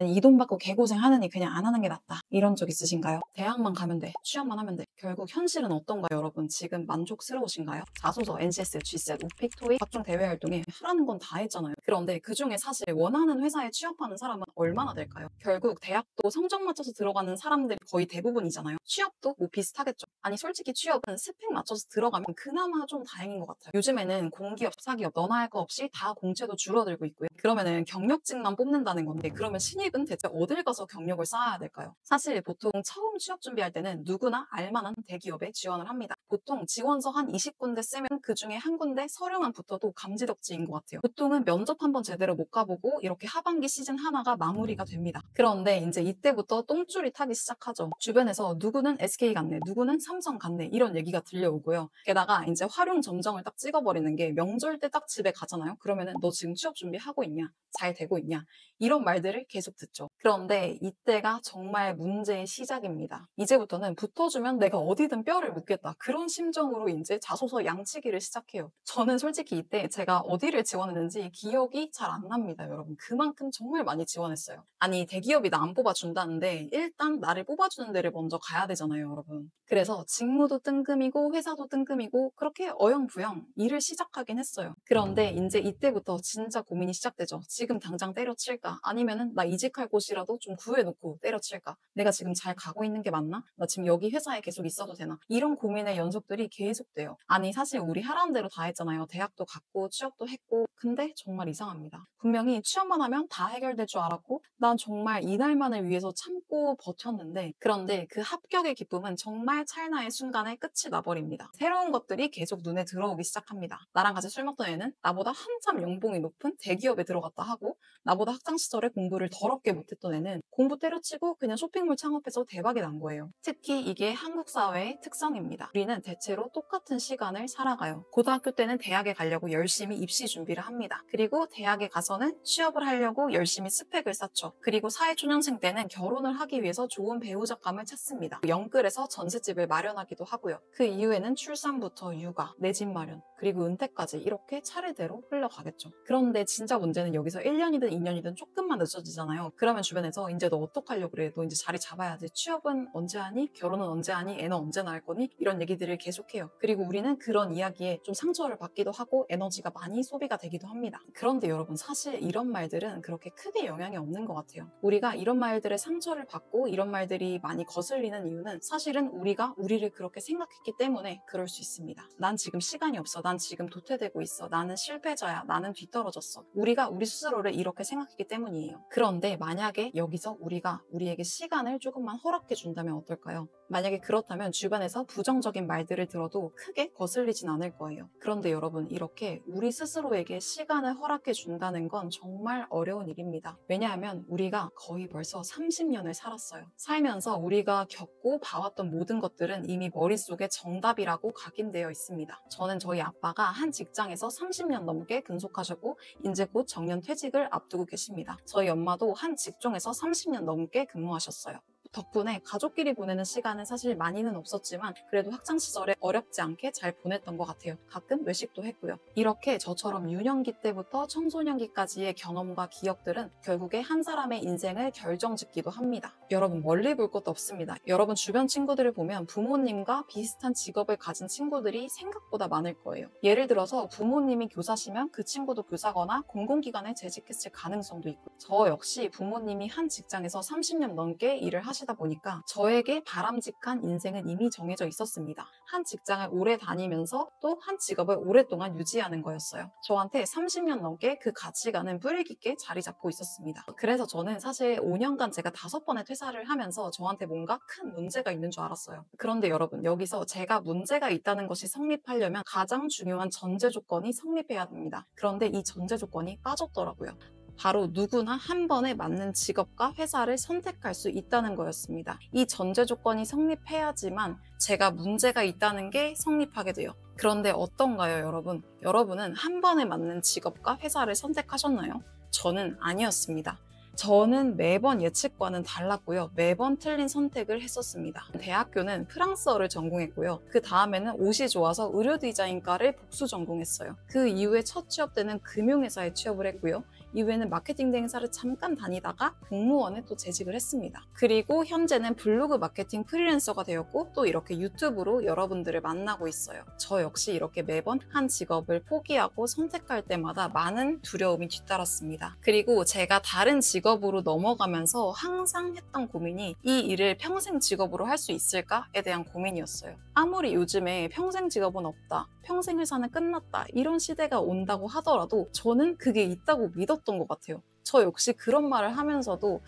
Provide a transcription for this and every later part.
이 돈 받고 개고생하느니 그냥 안 하는 게 낫다. 이런 적 있으신가요? 대학만 가면 돼. 취업만 하면 돼. 결국 현실은 어떤가요, 여러분? 지금 만족스러우신가요? 자소서, NCS, GCET, 오픽, 토익 각종 대외 활동에 하라는 건 다 했잖아요. 그런데 그중에 사실 원하는 회사에 취업하는 사람은 얼마나 될까요? 결국 대학도 성적 맞춰서 들어가는 사람들이 거의 대부분이잖아요. 취업도 뭐 비슷하겠죠. 아니 솔직히 취업은 스펙 맞춰서 들어가면 그나마 좀 다행인 것 같아요. 요즘에는 공기업, 사기업 너나 할 거 없이 다 공채도 줄어들고 있고요. 그러면은 경력직만 뽑는다는 건데 그러면 신입은 대체 어딜 가서 경력을 쌓아야 될까요? 사실 보통 처음 취업 준비할 때는 누구나 알만한 대기업에 지원을 합니다. 보통 지원서 한 20군데 쓰면 그중에 한 군데 서류만 붙어도 감지덕지인 것 같아요. 보통은 면접 한번 제대로 못 가보고 이렇게 하반기 시즌 하나가 마무리가 됩니다. 그런데 이제 이때부터 똥줄이 타기 시작하죠. 주변에서 누구는 SK 갔네, 누구는 삼성 갔네 이런 얘기가 들려오고요. 게다가 이제 활용 점정을 딱 찍어버리는 게 명절 때 딱 집에 가잖아요. 그러면은 너 지금 취업 준비하고 있냐? 잘 되고 있냐? 이런 말들을 계속 듣죠. 그런데 이때가 정말 문제의 시작입니다. 이제부터는 붙어주면 내가 어디든 뼈를 묻겠다. 그런 심정으로 이제 자소서 양치기를 시작해요. 저는 솔직히 이때 제가 어디를 지원했는지 기억이 잘 안 납니다, 여러분. 그만큼 정말 많이 지원했어요. 아니, 대기업이 나 안 뽑아준다는데 일단 나를 뽑아주는 데를 먼저 가야 되잖아요, 여러분. 그래서 직무도 뜬금이고 회사도 뜬금이고 그렇게 어영부영 일을 시작하긴 했어요. 그런데 이제 이때부터 진짜 고민이 시작되죠. 지금 당장 때려칠까? 아니면은 나 이직할 곳이라도 좀 구해놓고 때려칠까? 내가 지금 잘 가고 있는 게 맞나? 나 지금 여기 회사에 계속 있어도 되나? 이런 고민의 연속들이 계속돼요. 아니 사실 우리 하라는 대로 다 했잖아요. 대학도 갔고 취업도 했고 근데 정말 이상합니다. 분명히 취업만 하면 다 해결될 줄 알았고 난 정말 이날만을 위해서 참고 버텼는데 그런데 그 합격의 기쁨은 정말 찰나의 순간에 끝이 나버립니다. 새로운 것들이 계속 눈에 들어오기 시작합니다. 나랑 같이 술 먹던 애는 나보다 한참 연봉이 높은 대기업에 들어갔다 하고 나보다 학창시절에 공부를 더럽게 못했던 애는 공부 때려치고 그냥 쇼핑몰 창업해서 대박이 난 거예요. 특히 이게 한국 사회의 특성입니다. 우리는 대체로 똑같은 시간을 살아가요. 고등학교 때는 대학에 가려고 열심히 입시 준비를 합니다. 그리고 대학에 가서는 취업을 하려고 열심히 스펙을 쌓죠. 그리고 사회초년생 때는 결혼을 하기 위해서 좋은 배우자감을 찾습니다. 영끌에서 전셋집을 마련하기도 하고요. 그 이후에는 출산부터 육아, 내 집 마련, 그리고 은퇴까지 이렇게 차례대로 흘러가겠죠. 그런데 진짜 문제는 여기서 1년이든 2년이든 조금만 늦어지잖아요. 그러면 주변에서 이제 너 어떡하려고 그래? 너 이제 자리 잡아야지. 취업은 언제 하니? 결혼은 언제 하니? 애는 언제 낳을 거니? 이런 얘기들을 계속해요. 그리고 우리는 그런 이야기에 좀 상처를 받기도 하고 에너지가 많이 소비가 되기도 합니다. 그런데 여러분 사실 이런 말들은 그렇게 크게 영향이 없는 것 같아요. 우리가 이런 말들에 상처를 받고 이런 말들이 많이 거슬리는 이유는 사실은 우리가 우리를 그렇게 생각했기 때문에 그럴 수 있습니다. 난 지금 시간이 없어. 난 지금 도태되고 있어. 나는 실패자야. 나는 뒤떨어졌어. 우리가 우리 스스로를 이렇게 생각했기 때문이에요. 그런데 만약에 여기서 우리가 우리에게 시간을 조금만 허락해 준다면 어떨까요? 만약에 그렇다면 주변에서 부정적인 말들을 들어도 크게 거슬리진 않을 거예요. 그런데 여러분 이렇게 우리 스스로에게 시간을 허락해 준다는 건 정말 어려운 일입니다. 왜냐하면 우리가 거의 벌써 30년을 살았어요. 살면서 우리가 겪고 봐왔던 모든 것들은 이미 머릿속에 정답이라고 각인되어 있습니다. 저는 저희 아빠가 한 직장에서 30년 넘게 근속하셨고 이제 곧 정년 퇴직을 앞두고 계십니다. 저희 엄마도 한 직종에서 30년 넘게 근무하셨어요. 덕분에 가족끼리 보내는 시간은 사실 많이는 없었지만 그래도 학창시절에 어렵지 않게 잘 보냈던 것 같아요. 가끔 외식도 했고요. 이렇게 저처럼 유년기 때부터 청소년기까지의 경험과 기억들은 결국에 한 사람의 인생을 결정짓기도 합니다. 여러분 멀리 볼 것도 없습니다. 여러분 주변 친구들을 보면 부모님과 비슷한 직업을 가진 친구들이 생각보다 많을 거예요. 예를 들어서 부모님이 교사시면 그 친구도 교사거나 공공기관에 재직했을 가능성도 있고 저 역시 부모님이 한 직장에서 30년 넘게 일을 하시다 보니까 저에게 바람직한 인생은 이미 정해져 있었습니다. 한 직장을 오래 다니면서 또 한 직업을 오랫동안 유지하는 거였어요. 저한테 30년 넘게 그 가치관은 뿌리 깊게 자리 잡고 있었습니다. 그래서 저는 사실 5년간 제가 5번의 퇴사를 하면서 저한테 뭔가 큰 문제가 있는 줄 알았어요. 그런데 여러분 여기서 제가 문제가 있다는 것이 성립하려면 가장 중요한 전제 조건이 성립해야 됩니다. 그런데 이 전제 조건이 빠졌더라고요. 바로 누구나 한 번에 맞는 직업과 회사를 선택할 수 있다는 거였습니다. 이 전제 조건이 성립해야지만 제가 문제가 있다는 게 성립하게 돼요. 그런데 어떤가요, 여러분? 여러분은 한 번에 맞는 직업과 회사를 선택하셨나요? 저는 아니었습니다. 저는 매번 예측과는 달랐고요. 매번 틀린 선택을 했었습니다. 대학교는 프랑스어를 전공했고요. 그 다음에는 옷이 좋아서 의류 디자인과를 복수 전공했어요. 그 이후에 첫 취업 때는 금융회사에 취업을 했고요. 이후에는 마케팅 대행사를 잠깐 다니다가 공무원에 또 재직을 했습니다. 그리고 현재는 블로그 마케팅 프리랜서가 되었고 또 이렇게 유튜브로 여러분들을 만나고 있어요. 저 역시 이렇게 매번 한 직업을 포기하고 선택할 때마다 많은 두려움이 뒤따랐습니다. 그리고 제가 다른 직업으로 넘어가면서 항상 했던 고민이 이 일을 평생 직업으로 할 수 있을까에 대한 고민이었어요. 아무리 요즘에 평생 직업은 없다, 평생 회사는 끝났다 이런 시대가 온다고 하더라도 저는 그게 있다고 믿었던 것 같아요. 저 역시 그런 말을 하면서도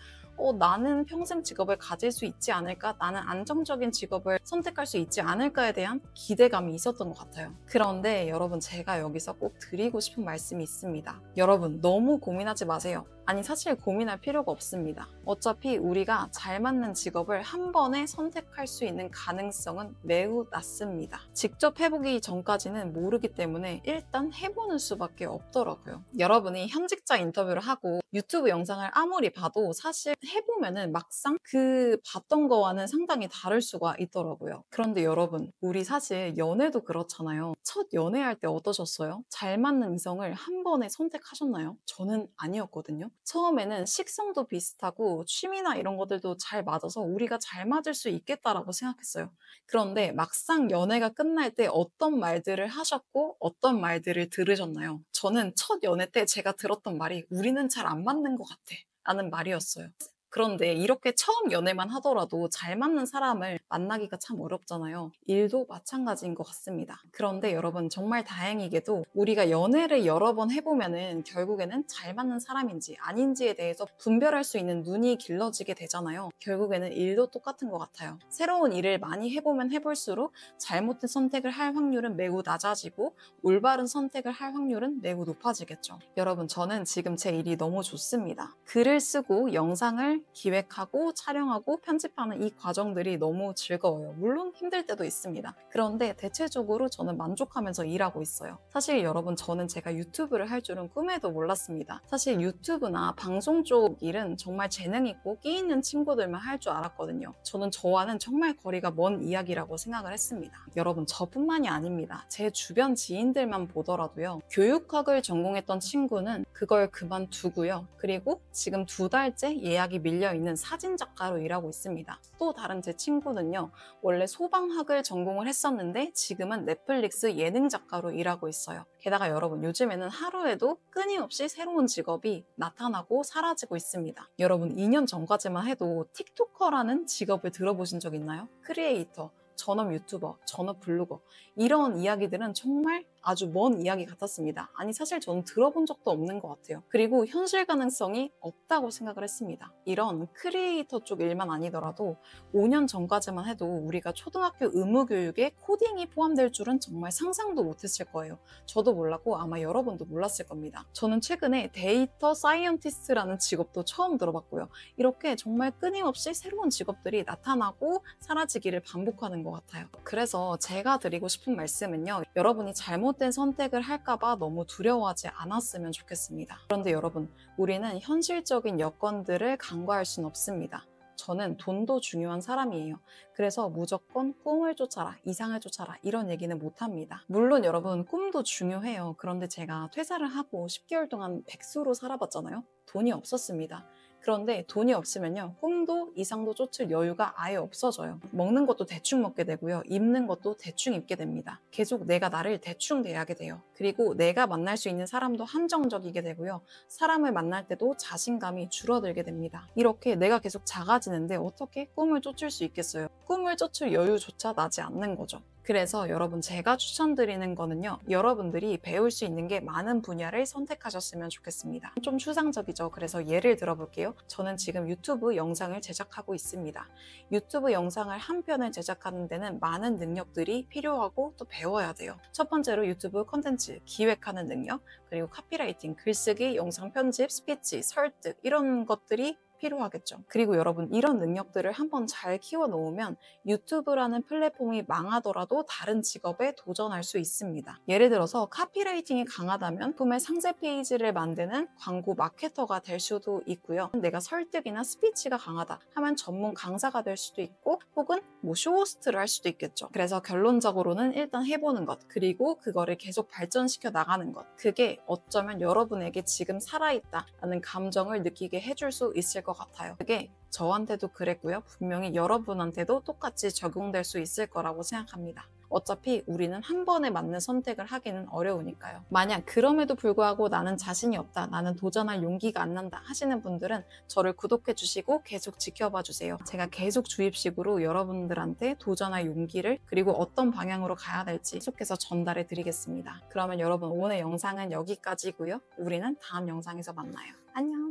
나는 평생 직업을 가질 수 있지 않을까? 나는 안정적인 직업을 선택할 수 있지 않을까에 대한 기대감이 있었던 것 같아요. 그런데 여러분, 제가 여기서 꼭 드리고 싶은 말씀이 있습니다. 여러분, 너무 고민하지 마세요. 아니, 사실 고민할 필요가 없습니다. 어차피 우리가 잘 맞는 직업을 한 번에 선택할 수 있는 가능성은 매우 낮습니다. 직접 해보기 전까지는 모르기 때문에 일단 해보는 수밖에 없더라고요. 여러분이 현직자 인터뷰를 하고 유튜브 영상을 아무리 봐도 사실 해보면은 막상 그 봤던 거와는 상당히 다를 수가 있더라고요. 그런데 여러분, 우리 사실 연애도 그렇잖아요. 첫 연애할 때 어떠셨어요? 잘 맞는 이성을 한 번에 선택하셨나요? 저는 아니었거든요. 처음에는 식성도 비슷하고 취미나 이런 것들도 잘 맞아서 우리가 잘 맞을 수 있겠다라고 생각했어요. 그런데 막상 연애가 끝날 때 어떤 말들을 하셨고 어떤 말들을 들으셨나요? 저는 첫 연애 때 제가 들었던 말이 우리는 잘 안 맞는 것 같아 라는 말이었어요. 그런데 이렇게 처음 연애만 하더라도 잘 맞는 사람을 만나기가 참 어렵잖아요. 일도 마찬가지인 것 같습니다. 그런데 여러분, 정말 다행히게도 우리가 연애를 여러 번 해보면은 결국에는 잘 맞는 사람인지 아닌지에 대해서 분별할 수 있는 눈이 길러지게 되잖아요. 결국에는 일도 똑같은 것 같아요. 새로운 일을 많이 해보면 해볼수록 잘못된 선택을 할 확률은 매우 낮아지고 올바른 선택을 할 확률은 매우 높아지겠죠. 여러분, 저는 지금 제 일이 너무 좋습니다. 글을 쓰고 영상을 기획하고 촬영하고 편집하는 이 과정들이 너무 즐거워요. 물론 힘들 때도 있습니다. 그런데 대체적으로 저는 만족하면서 일하고 있어요. 사실 여러분, 저는 제가 유튜브를 할 줄은 꿈에도 몰랐습니다. 사실 유튜브나 방송 쪽 일은 정말 재능 있고 끼 있는 친구들만 할 줄 알았거든요. 저는 저와는 정말 거리가 먼 이야기라고 생각을 했습니다. 여러분, 저뿐만이 아닙니다. 제 주변 지인들만 보더라도요. 교육학을 전공했던 친구는 그걸 그만두고요. 그리고 지금 2달째 예약이 밀려있는 사진작가로 일하고 있습니다. 또 다른 제 친구는요. 원래 소방학을 전공을 했었는데 지금은 넷플릭스 예능작가로 일하고 있어요. 게다가 여러분, 요즘에는 하루에도 끊임없이 새로운 직업이 나타나고 사라지고 있습니다. 여러분, 2년 전까지만 해도 틱토커라는 직업을 들어보신 적 있나요? 크리에이터, 전업 유튜버, 전업 블로거, 이런 이야기들은 정말 아주 먼 이야기 같았습니다. 아니, 사실 저는 들어본 적도 없는 것 같아요. 그리고 현실 가능성이 없다고 생각을 했습니다. 이런 크리에이터 쪽 일만 아니더라도 5년 전까지만 해도 우리가 초등학교 의무교육에 코딩이 포함될 줄은 정말 상상도 못했을 거예요. 저도 몰랐고 아마 여러분도 몰랐을 겁니다. 저는 최근에 데이터 사이언티스트라는 직업도 처음 들어봤고요. 이렇게 정말 끊임없이 새로운 직업들이 나타나고 사라지기를 반복하는 것 같아요. 그래서 제가 드리고 싶은 말씀은요. 여러분이 잘못된 선택을 할까봐 너무 두려워하지 않았으면 좋겠습니다. 그런데 여러분, 우리는 현실적인 여건들을 간과할 순 없습니다. 저는 돈도 중요한 사람이에요. 그래서 무조건 꿈을 쫓아라, 이상을 쫓아라 이런 얘기는 못합니다. 물론 여러분, 꿈도 중요해요. 그런데 제가 퇴사를 하고 10개월 동안 백수로 살아봤잖아요. 돈이 없었습니다. 그런데 돈이 없으면요, 꿈도 이상도 쫓을 여유가 아예 없어져요. 먹는 것도 대충 먹게 되고요, 입는 것도 대충 입게 됩니다. 계속 내가 나를 대충 대하게 돼요. 그리고 내가 만날 수 있는 사람도 한정적이게 되고요, 사람을 만날 때도 자신감이 줄어들게 됩니다. 이렇게 내가 계속 작아지는데 어떻게 꿈을 쫓을 수 있겠어요? 꿈을 쫓을 여유조차 나지 않는 거죠. 그래서 여러분, 제가 추천드리는 거는요, 여러분들이 배울 수 있는 게 많은 분야를 선택하셨으면 좋겠습니다. 좀 추상적이죠. 그래서 예를 들어볼게요. 저는 지금 유튜브 영상을 제작하고 있습니다. 유튜브 영상을 한 편을 제작하는 데는 많은 능력들이 필요하고 또 배워야 돼요. 첫 번째로 유튜브 콘텐츠 기획하는 능력, 그리고 카피라이팅, 글쓰기, 영상 편집, 스피치, 설득 이런 것들이 필요하겠죠. 그리고 여러분, 이런 능력들을 한번 잘 키워놓으면 유튜브라는 플랫폼이 망하더라도 다른 직업에 도전할 수 있습니다. 예를 들어서 카피라이팅이 강하다면 품의 상세 페이지를 만드는 광고 마케터가 될 수도 있고요. 내가 설득이나 스피치가 강하다 하면 전문 강사가 될 수도 있고, 혹은 뭐 쇼호스트를 할 수도 있겠죠. 그래서 결론적으로는 일단 해보는 것, 그리고 그거를 계속 발전시켜 나가는 것, 그게 어쩌면 여러분에게 지금 살아있다라는 감정을 느끼게 해줄 수 있을 것 같아요. 그게 저한테도 그랬고요. 분명히 여러분한테도 똑같이 적용될 수 있을 거라고 생각합니다. 어차피 우리는 한 번에 맞는 선택을 하기는 어려우니까요. 만약 그럼에도 불구하고 나는 자신이 없다, 나는 도전할 용기가 안 난다 하시는 분들은 저를 구독해 주시고 계속 지켜봐 주세요. 제가 계속 주입식으로 여러분들한테 도전할 용기를, 그리고 어떤 방향으로 가야 될지 계속해서 전달해 드리겠습니다. 그러면 여러분, 오늘 영상은 여기까지고요. 우리는 다음 영상에서 만나요. 안녕.